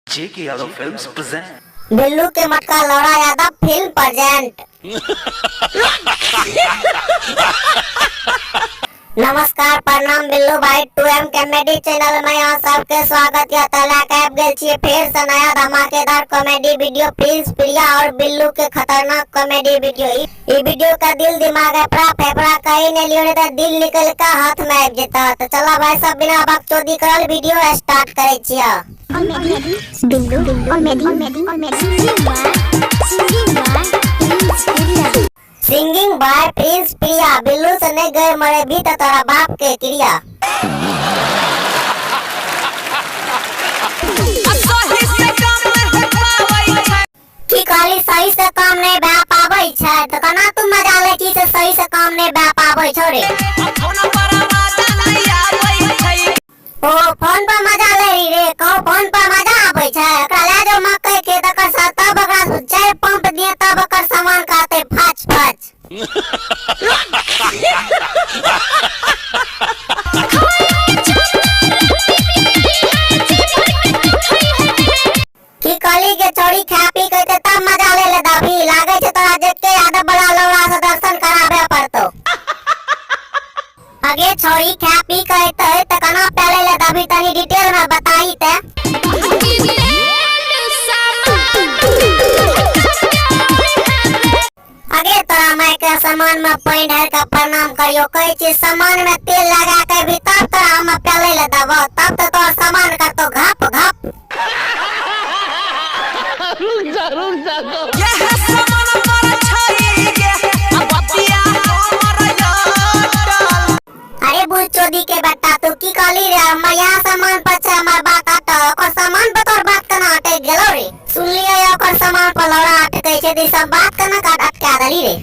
J.K. Yadav Films present. Billu के मटका लौड़ा Yadav film present. नमस्कार प्रणाम बिल्लू भाई 2M कॉमेडी चैनल में यहाँ सबके स्वागत है। तलाक गेल छिए फिर से नया धमाकेदार कॉमेडी वीडियो प्रिंस प्रिया और बिल्लू के खतरनाक कॉमेडी वीडियो। ये वीडियो का दिल दिमाग है फेफड़ा कहीं नहीं लियो तो दिल निकल का हाथ में आबि जेता। तो चला भाई सब बिना बकचोदी करल वीडियो स्टार्ट करे छिए। सिंगिंग बाय प्रिंस प्रिया। बिल्लू से नहीं गए मरे भी तो तोरा बाप के क्रिया। की कहली सही से काम नहीं भा पाबै छै तो कना तू मजा ले की से सही से काम नहीं भा पाबै छौ रे। ओ फोन पर मजा ले रे कहो फोन पर मजा आबै छै। एकरा ले जो मकई के तकर साथ तब एकरा चाय पंप दिए तब एकर सामान काटे फाच फाच। की कहली के छोरी खा पी के तब मजा ले ले दाबी लागे छै तोरा जेके यादव बड़ा लौड़ा से दर्शन कराबे पड़तो। आगे छोरी खा पी के त कना पहले ले दाबी तनी डिटेल में बताई ते। आगे तोरा माय के सामान में पानी ढार के प्रणाम करियो कहै छी सामान में तेल लगा के भी तब तोरा हम पहले ले दबो तब तो तोर सामान करतो घप घप। रुक जा यह सामान पर छई गे अब बतिया हमर यार। अरे बुल चोदी के बेटा तू की कहली रे हम यहाँ सामान पर छै हमर बात हट ओकर सामान पर तोर बात कना हटे गेलो रे। सुन लियो ओकर सामान पर लौड़ा अटकै छै त सब बात कना काट अटका दली रे।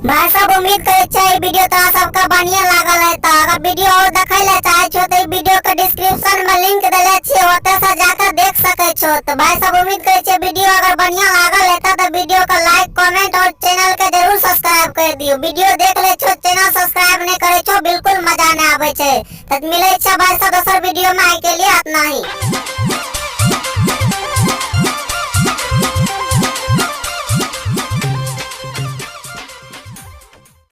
भाई सब उम्मीद करे छै वीडियो तोरा सबका बढ़िया लागल है। तो अगर वीडियो और देखै ले चाहे छो तो वीडियो के डिस्क्रिप्शन में लिंक देले छी ओते से जाकर देख सकै छो। तो भाई सब उम्मीद करे छै वीडियो अगर बढ़िया लागल है तो वीडियो को लाइक कमेंट और चैनल के जरूर सब्सक्राइब कर दियो। वीडियो देख ले छो चैनल सब्सक्राइब नहीं करे छो बिल्कुल मजा नहीं आवे छै। तो मिलै छै भाई सब दोसर वीडियो में आइ के लिए इतना ही।